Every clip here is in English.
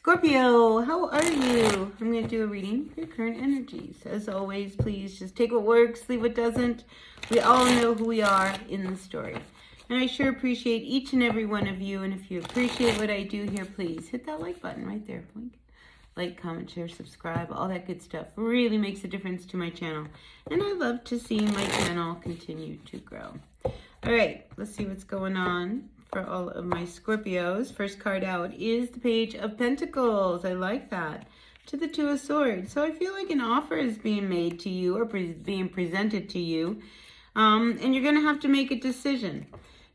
Scorpio, how are you? I'm going to do a reading for your current energies. As always, please just take what works, leave what doesn't. We all know who we are in the story. And I sure appreciate each and every one of you. And if you appreciate what I do here, please hit that like button right there. Blink. Like, comment, share, subscribe, all that good stuff really makes a difference to my channel. And I love to see my channel continue to grow. All right, let's see what's going on for all of my Scorpios. First card out is the Page of Pentacles. I like that. To the Two of Swords. So I feel like an offer is being made to you or being presented to you. And you're going to have to make a decision.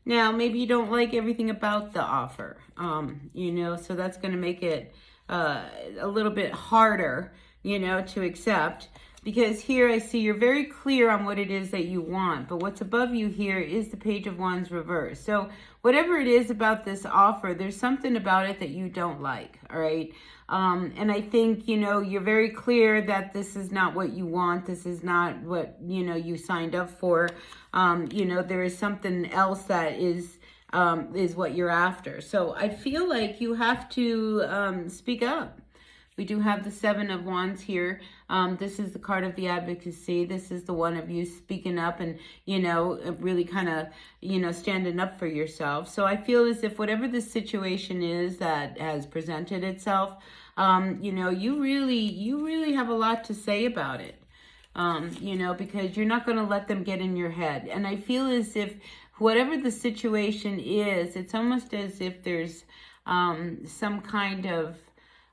Now, maybe you don't like everything about the offer, so that's going to make it a little bit harder, to accept. Because here I see you're very clear on what it is that you want. But what's above you here is the Page of Wands reversed. So whatever it is about this offer, there's something about it that you don't like, all right? And I think, you're very clear that this is not what you want. This is not what, you signed up for. There is something else that is what you're after. So I feel like you have to speak up. We do have the Seven of Wands here. This is the card of the advocacy. This is the one of you speaking up and, really kind of, standing up for yourself. So I feel as if whatever the situation is that has presented itself, you really have a lot to say about it, because you're not going to let them get in your head. And I feel as if whatever the situation is, it's almost as if there's some kind of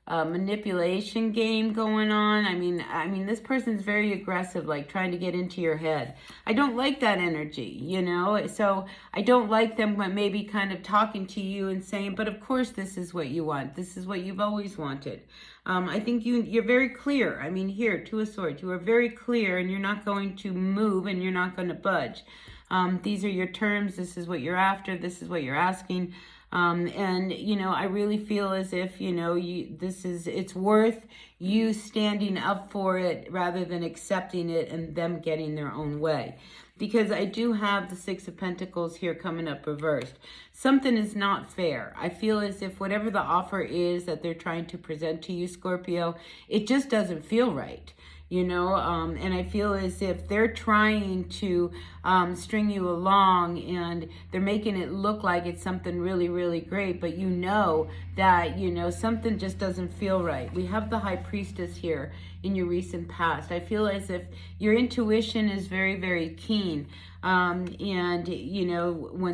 manipulation game going on. I mean, this person's very aggressive, like trying to get into your head. I don't like that energy, so I don't like them maybe kind of talking to you and saying, but of course this is what you want. This is what you've always wanted. I think you're very clear. I mean, here, Two of Swords, you are very clear and you're not going to move and you're not going to budge. These are your terms. This is what you're after. This is what you're asking. And, I really feel as if, it's worth you standing up for it rather than accepting it and them getting their own way. Because I do have the Six of Pentacles here coming up reversed. Something is not fair. I feel as if whatever the offer is that they're trying to present to you, Scorpio, it just doesn't feel right. And I feel as if they're trying to string you along and they're making it look like it's something really, really great, but that, something just doesn't feel right. We have the High Priestess here in your recent past. I feel as if your intuition is very, very keen. When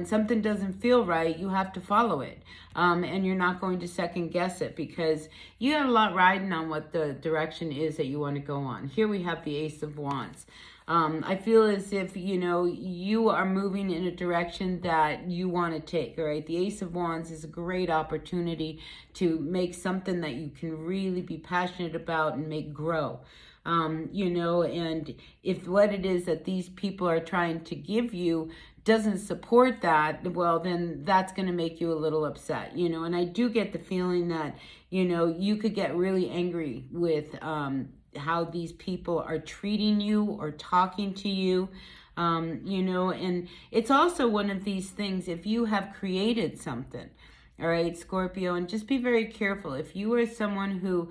something doesn't feel right, you have to follow it. And you're not going to second guess it because you have a lot riding on what the direction is that you want to go on. Here we have the Ace of Wands. I feel as if, you are moving in a direction that you want to take, all right? The Ace of Wands is a great opportunity to make something that you can really be passionate about and make grow. And if what it is that these people are trying to give you doesn't support that, well, then that's going to make you a little upset, and I do get the feeling that, you could get really angry with how these people are treating you or talking to you, and it's also one of these things, if you have created something, all right, Scorpio, and just be very careful. If you are someone who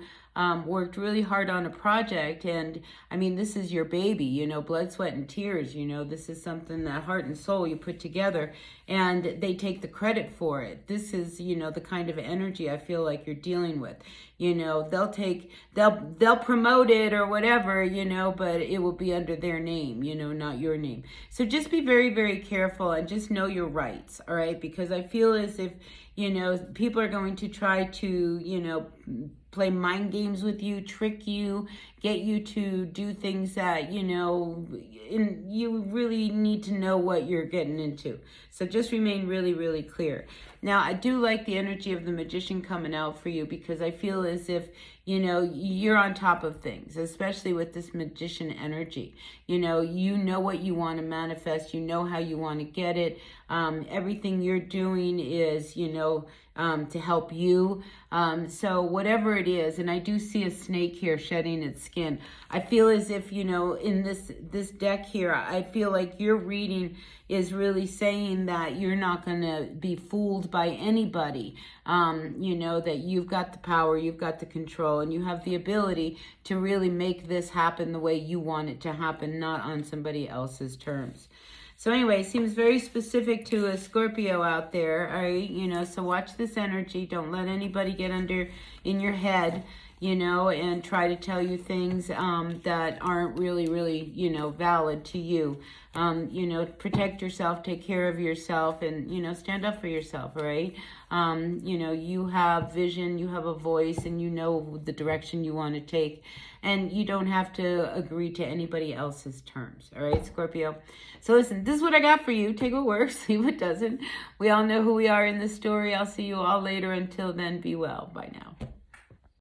worked really hard on a project, and I mean, this is your baby, blood, sweat, and tears, this is something that heart and soul you put together, and they take the credit for it. This is, the kind of energy I feel like you're dealing with. They'll promote it or whatever, but it will be under their name, not your name. So just be very, very careful and just know your rights, all right? Because I feel as if, people are going to try to, play mind games with you, trick you, get you to do things that, and you really need to know what you're getting into. So just remain really, really clear. Now, I do like the energy of the Magician coming out for you because I feel as if, you're on top of things, especially with this Magician energy. You know what you want to manifest. You know how you want to get it. Everything you're doing is, to help you. So whatever it is, and I do see a snake here shedding its skin. I feel as if, in this deck here, I feel like you're reading, is really saying that you're not going to be fooled by anybody. You know, that you've got the power, you've got the control, and you have the ability to really make this happen the way you want it to happen, not on somebody else's terms. So anyway, seems very specific to a Scorpio out there, all right? You know, so watch this energy. Don't let anybody get under in your head, you know, and try to tell you things that aren't really, you know, valid to you. You know, protect yourself, take care of yourself, and, you know, stand up for yourself, all right? You know, you have vision, you have a voice, and you know the direction you want to take. And you don't have to agree to anybody else's terms, all right, Scorpio? So listen, this is what I got for you. Take what works, leave what doesn't. We all know who we are in this story. I'll see you all later. Until then, be well. Bye now.